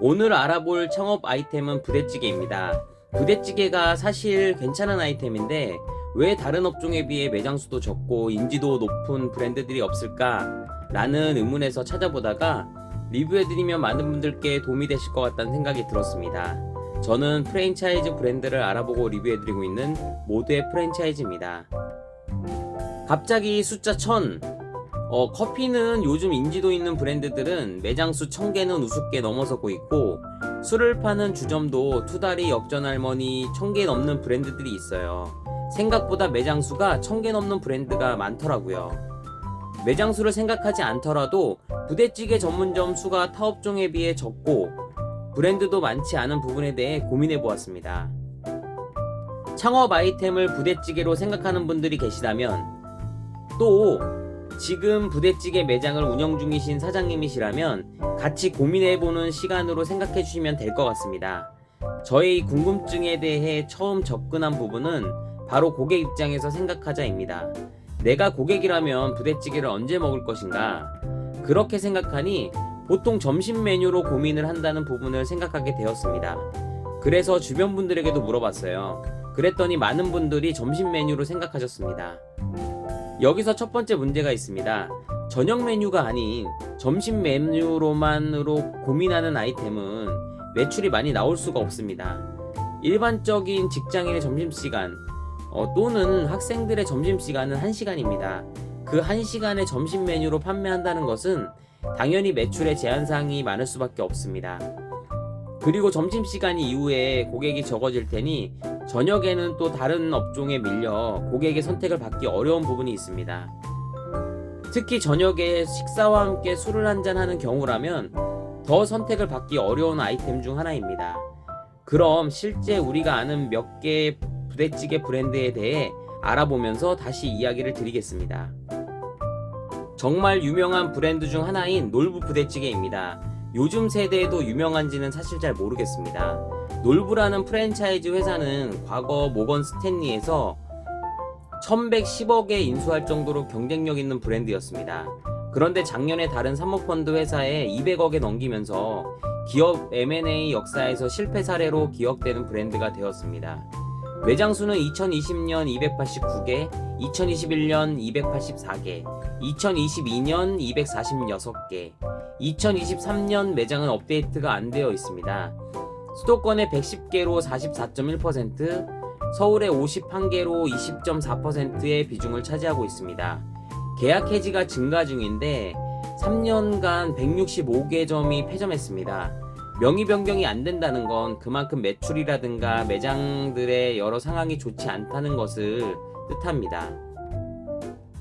오늘 알아볼 창업 아이템은 부대찌개입니다. 부대찌개가 사실 괜찮은 아이템인데 왜 다른 업종에 비해 매장 수도 적고 인지도 높은 브랜드들이 없을까? 라는 의문에서 찾아보다가 리뷰해드리면 많은 분들께 도움이 되실 것 같다는 생각이 들었습니다. 저는 프랜차이즈 브랜드를 알아보고 리뷰해드리고 있는 모두의 프랜차이즈입니다. 갑자기 숫자 1000. 커피는 요즘 인지도 있는 브랜드들은 매장 수 1000개는 우습게 넘어서고 있고, 술을 파는 주점도 투다리 역전할머니 1000개 넘는 브랜드들이 있어요. 생각보다 매장 수가 1000개 넘는 브랜드가 많더라고요. 매장 수를 생각하지 않더라도 부대찌개 전문점 수가 타 업종에 비해 적고 브랜드도 많지 않은 부분에 대해 고민해 보았습니다. 창업 아이템을 부대찌개로 생각하는 분들이 계시다면, 또 지금 부대찌개 매장을 운영 중이신 사장님이시라면 같이 고민해보는 시간으로 생각해 주시면 될 것 같습니다. 저의 궁금증에 대해 처음 접근한 부분은 바로 고객 입장에서 생각하자입니다. 내가 고객이라면 부대찌개를 언제 먹을 것인가? 그렇게 생각하니 보통 점심 메뉴로 고민을 한다는 부분을 생각하게 되었습니다. 그래서 주변 분들에게도 물어봤어요. 그랬더니 많은 분들이 점심 메뉴로 생각하셨습니다. 여기서 첫 번째 문제가 있습니다. 저녁 메뉴가 아닌 점심 메뉴로만으로 고민하는 아이템은 매출이 많이 나올 수가 없습니다. 일반적인 직장인의 점심시간 또는 학생들의 점심시간은 1시간입니다. 그 1시간의 점심 메뉴로 판매한다는 것은 당연히 매출에 제한사항이 많을 수밖에 없습니다. 그리고 점심시간 이후에 고객이 적어질 테니 저녁에는 또 다른 업종에 밀려 고객의 선택을 받기 어려운 부분이 있습니다. 특히 저녁에 식사와 함께 술을 한잔 하는 경우라면 더 선택을 받기 어려운 아이템 중 하나입니다. 그럼 실제 우리가 아는 몇 개의 부대찌개 브랜드에 대해 알아보면서 다시 이야기를 드리겠습니다. 정말 유명한 브랜드 중 하나인 놀부 부대찌개입니다. 요즘 세대에도 유명한지는 사실 잘 모르겠습니다. 놀부라는 프랜차이즈 회사는 과거 모건 스탠리에서 1110억에 인수할 정도로 경쟁력 있는 브랜드였습니다. 그런데 작년에 다른 사모펀드 회사에 200억에 넘기면서 기업 M&A 역사에서 실패 사례로 기억되는 브랜드가 되었습니다. 매장 수는 2020년 289개, 2021년 284개, 2022년 246개, 2023년 매장은 업데이트가 안 되어 있습니다. 수도권의 110개로 44.1%, 서울의 51개로 20.4%의 비중을 차지하고 있습니다. 계약 해지가 증가 중인데 3년간 165개점이 폐점했습니다. 명의 변경이 안 된다는 건 그만큼 매출이라든가 매장들의 여러 상황이 좋지 않다는 것을 뜻합니다.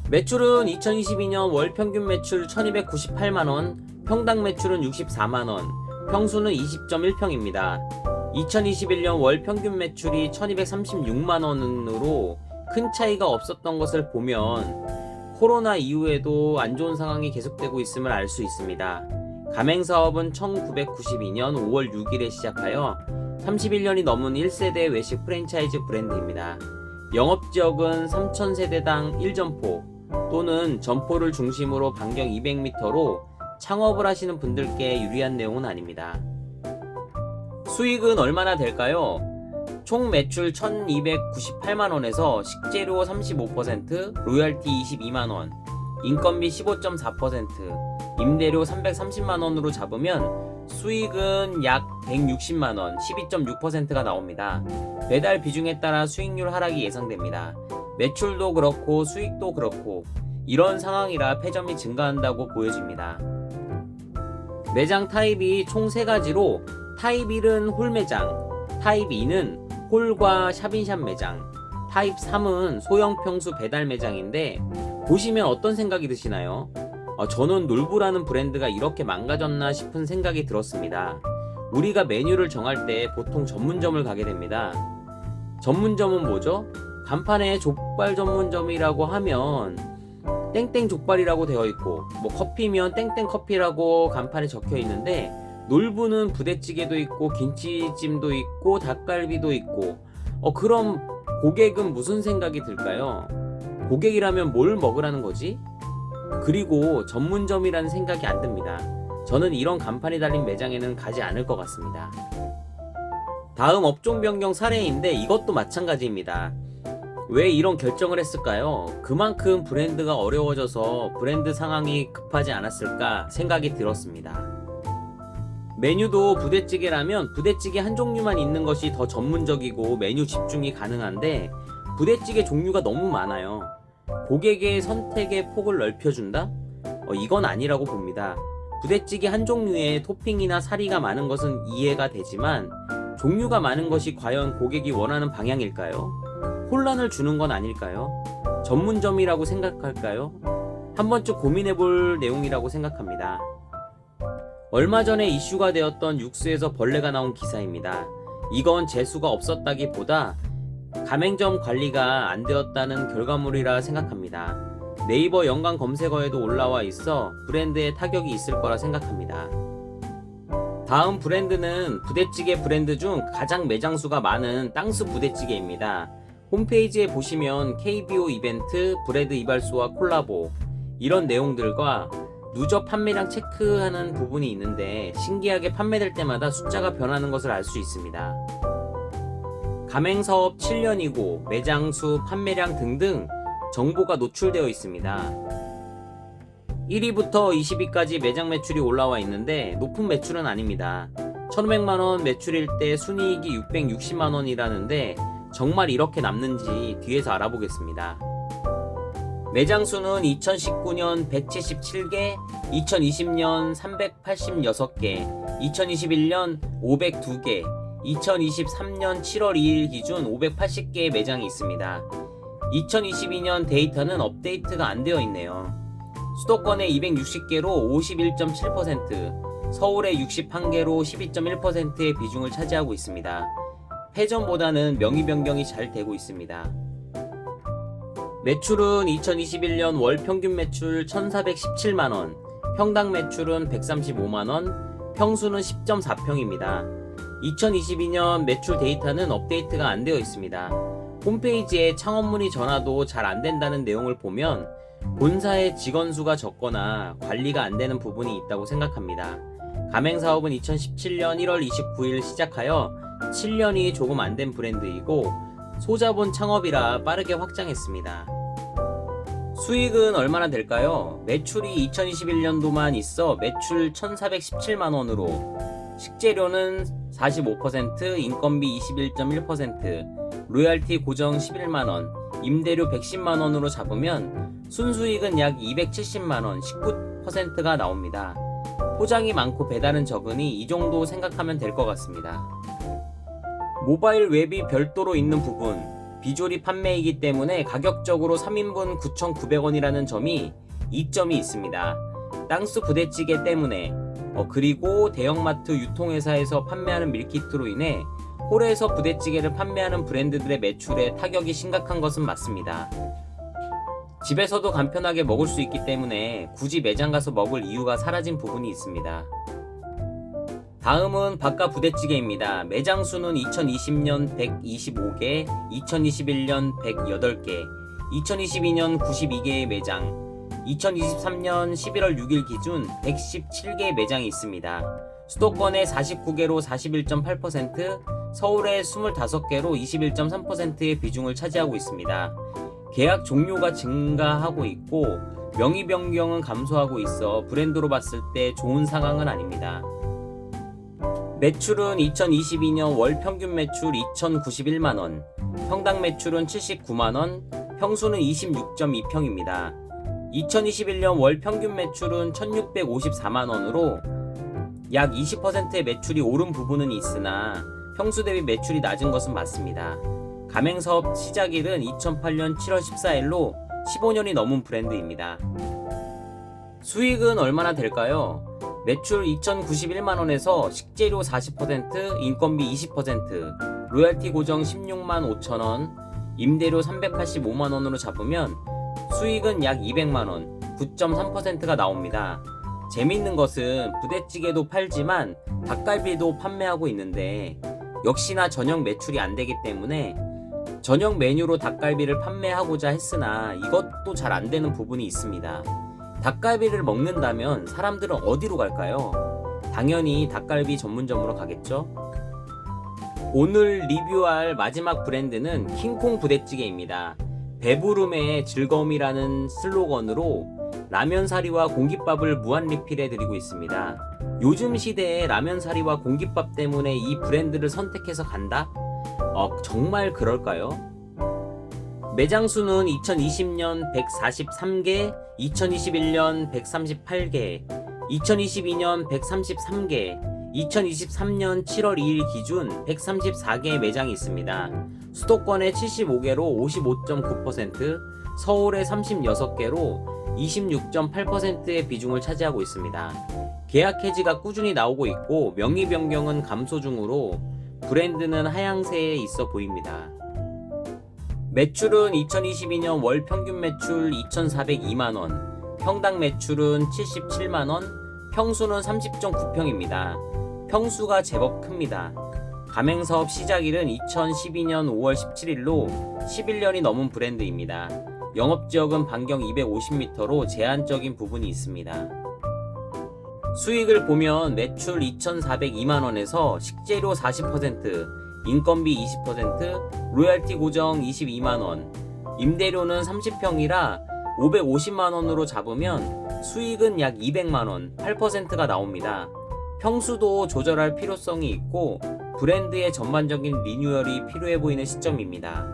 매출은 2022년 월 평균 매출 1298만원, 평당 매출은 64만원, 평수는 20.1평입니다. 2021년 월 평균 매출이 1236만원으로 큰 차이가 없었던 것을 보면 코로나 이후에도 안 좋은 상황이 계속되고 있음을 알 수 있습니다. 가맹사업은 1992년 5월 6일에 시작하여 31년이 넘은 1세대 외식 프랜차이즈 브랜드입니다. 영업지역은 3,000세대당 1점포 또는 점포를 중심으로 반경 200m로 창업을 하시는 분들께 유리한 내용은 아닙니다. 수익은 얼마나 될까요? 총 매출 1,298만원에서 식재료 35%, 로열티 22만원, 인건비 15.4%, 임대료 330만원으로 잡으면 수익은 약 160만원, 12.6%가 나옵니다. 배달 비중에 따라 수익률 하락이 예상됩니다. 매출도 그렇고 수익도 그렇고 이런 상황이라 폐점이 증가한다고 보여집니다. 매장 타입이 총 3가지로 타입 1은 홀매장, 타입 2는 홀과 샵인샵 매장, 타입 3은 소형 평수 배달 매장인데 보시면 어떤 생각이 드시나요? 저는 놀부라는 브랜드가 이렇게 망가졌나 싶은 생각이 들었습니다. 우리가 메뉴를 정할 때 보통 전문점을 가게 됩니다. 전문점은 뭐죠? 간판에 족발 전문점이라고 하면 땡땡 족발이라고 되어 있고 커피면 땡땡 커피라고 간판에 적혀 있는데 놀부는 부대찌개도 있고 김치찜도 있고 닭갈비도 있고 그럼 고객은 무슨 생각이 들까요? 고객이라면 뭘 먹으라는 거지? 그리고 전문점이라는 생각이 안 듭니다. 저는 이런 간판이 달린 매장에는 가지 않을 것 같습니다. 다음 업종 변경 사례인데 이것도 마찬가지입니다. 왜 이런 결정을 했을까요? 그만큼 브랜드가 어려워져서 브랜드 상황이 급하지 않았을까 생각이 들었습니다. 메뉴도 부대찌개라면 부대찌개 한 종류만 있는 것이 더 전문적이고 메뉴 집중이 가능한데 부대찌개 종류가 너무 많아요. 고객의 선택의 폭을 넓혀준다? 이건 아니라고 봅니다. 부대찌개 한 종류에 토핑이나 사리가 많은 것은 이해가 되지만 종류가 많은 것이 과연 고객이 원하는 방향일까요? 혼란을 주는 건 아닐까요? 전문점이라고 생각할까요? 한 번쯤 고민해볼 내용이라고 생각합니다. 얼마 전에 이슈가 되었던 육수에서 벌레가 나온 기사입니다. 이건 재수가 없었다기보다 가맹점 관리가 안 되었다는 결과물이라 생각합니다. 네이버 연관 검색어에도 올라와 있어 브랜드에 타격이 있을 거라 생각합니다. 다음 브랜드는 부대찌개 브랜드 중 가장 매장 수가 많은 땅스 부대찌개입니다. 홈페이지에 보시면 KBO 이벤트, 브레드 이발소와 콜라보 이런 내용들과 누적 판매량 체크하는 부분이 있는데 신기하게 판매될 때마다 숫자가 변하는 것을 알 수 있습니다. 가맹사업 7년이고 매장 수, 판매량 등등 정보가 노출되어 있습니다. 1위부터 20위까지 매장 매출이 올라와 있는데 높은 매출은 아닙니다. 1,500만원 매출일 때 순이익이 660만원이라는데 정말 이렇게 남는지 뒤에서 알아보겠습니다. 매장 수는 2019년 177개, 2020년 386개, 2021년 502개, 2023년 7월 2일 기준 580개의 매장이 있습니다. 2022년 데이터는 업데이트가 안 되어 있네요. 수도권에 260개로 51.7%, 서울에 61개로 12.1%의 비중을 차지하고 있습니다. 패전보다는 명의 변경이 잘 되고 있습니다. 매출은 2021년 월 평균 매출 1,417만원, 평당 매출은 135만원, 평수는 10.4평입니다. 2022년 매출 데이터는 업데이트가 안 되어 있습니다. 홈페이지에 창업 문의 전화도 잘 안 된다는 내용을 보면 본사의 직원 수가 적거나 관리가 안 되는 부분이 있다고 생각합니다. 가맹사업은 2017년 1월 29일 시작하여 7년이 조금 안 된 브랜드이고 소자본 창업이라 빠르게 확장했습니다. 수익은 얼마나 될까요? 매출이 2021년도만 있어 매출 1,417만원으로 식재료는 45%, 인건비 21.1%, 로열티 고정 11만원, 임대료 110만원으로 잡으면 순수익은 약 270만원, 19%가 나옵니다. 포장이 많고 배달은 적으니 이 정도 생각하면 될 것 같습니다. 모바일 웹이 별도로 있는 부분, 비조리 판매이기 때문에 가격적으로 3인분 9,900원이라는 점이 이점이 있습니다. 땅스 부대찌개 때문에 그리고 대형마트 유통회사에서 판매하는 밀키트로 인해 홀에서 부대찌개를 판매하는 브랜드들의 매출에 타격이 심각한 것은 맞습니다. 집에서도 간편하게 먹을 수 있기 때문에 굳이 매장 가서 먹을 이유가 사라진 부분이 있습니다. 다음은 바까 부대찌개입니다. 매장 수는 2020년 125개, 2021년 108개, 2022년 92개의 매장, 2023년 11월 6일 기준 117개의 매장이 있습니다. 수도권에 49개로 41.8%, 서울에 25개로 21.3%의 비중을 차지하고 있습니다. 계약 종료가 증가하고 있고 명의 변경은 감소하고 있어 브랜드로 봤을 때 좋은 상황은 아닙니다. 매출은 2022년 월 평균 매출 2,091만원, 평당 매출은 79만원, 평수는 26.2평입니다. 2021년 월 평균 매출은 1,654만원으로 약 20%의 매출이 오른 부분은 있으나 평수 대비 매출이 낮은 것은 맞습니다. 가맹사업 시작일은 2008년 7월 14일로 15년이 넘은 브랜드입니다. 수익은 얼마나 될까요? 매출 2,091만원에서 식재료 40%, 인건비 20%, 로열티 고정 16만 5천원, 임대료 385만원으로 잡으면 수익은 약 200만원, 9.3%가 나옵니다. 재밌는 것은 부대찌개도 팔지만 닭갈비도 판매하고 있는데 역시나 저녁 매출이 안 되기 때문에 저녁 메뉴로 닭갈비를 판매하고자 했으나 이것도 잘 안 되는 부분이 있습니다. 닭갈비를 먹는다면 사람들은 어디로 갈까요? 당연히 닭갈비 전문점으로 가겠죠? 오늘 리뷰할 마지막 브랜드는 킹콩 부대찌개입니다. 배부름의 즐거움이라는 슬로건으로 라면사리와 공깃밥을 무한 리필해 드리고 있습니다. 요즘 시대에 라면사리와 공깃밥 때문에 이 브랜드를 선택해서 간다? 정말 그럴까요? 매장 수는 2020년 143개, 2021년 138개, 2022년 133개, 2023년 7월 2일 기준 134개의 매장이 있습니다. 수도권에 75개로 55.9%, 서울에 36개로 26.8%의 비중을 차지하고 있습니다. 계약 해지가 꾸준히 나오고 있고 명의 변경은 감소 중으로 브랜드는 하향세에 있어 보입니다. 매출은 2022년 월 평균 매출 2,402만원, 평당 매출은 77만원, 평수는 30.9평입니다. 평수가 제법 큽니다. 가맹사업 시작일은 2012년 5월 17일로 11년이 넘은 브랜드입니다. 영업지역은 반경 250m로 제한적인 부분이 있습니다. 수익을 보면 매출 2,402만원에서 식재료 40%, 인건비 20%, 로열티 고정 22만원, 임대료는 30평이라 550만원으로 잡으면 수익은 약 200만원, 8%가 나옵니다. 평수도 조절할 필요성이 있고 브랜드의 전반적인 리뉴얼이 필요해 보이는 시점입니다.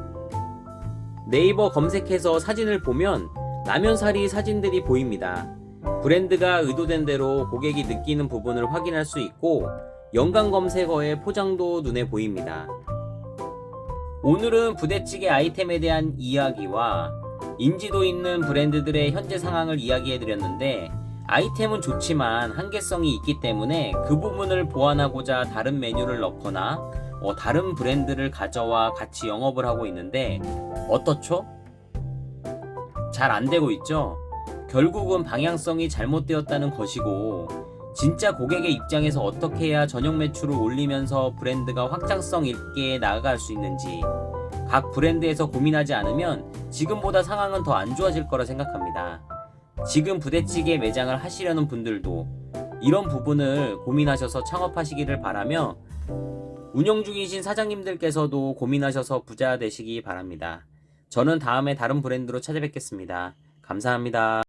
네이버 검색해서 사진을 보면 라면사리 사진들이 보입니다. 브랜드가 의도된 대로 고객이 느끼는 부분을 확인할 수 있고 연관 검색어의 포장도 눈에 보입니다. 오늘은 부대찌개 아이템에 대한 이야기와 인지도 있는 브랜드들의 현재 상황을 이야기해드렸는데 아이템은 좋지만 한계성이 있기 때문에 그 부분을 보완하고자 다른 메뉴를 넣거나 다른 브랜드를 가져와 같이 영업을 하고 있는데 어떻죠? 잘 안되고 있죠? 결국은 방향성이 잘못되었다는 것이고 진짜 고객의 입장에서 어떻게 해야 전용 매출을 올리면서 브랜드가 확장성 있게 나아갈 수 있는지 각 브랜드에서 고민하지 않으면 지금보다 상황은 더 안 좋아질 거라 생각합니다. 지금 부대찌개 매장을 하시려는 분들도 이런 부분을 고민하셔서 창업하시기를 바라며 운영 중이신 사장님들께서도 고민하셔서 부자 되시기 바랍니다. 저는 다음에 다른 브랜드로 찾아뵙겠습니다. 감사합니다.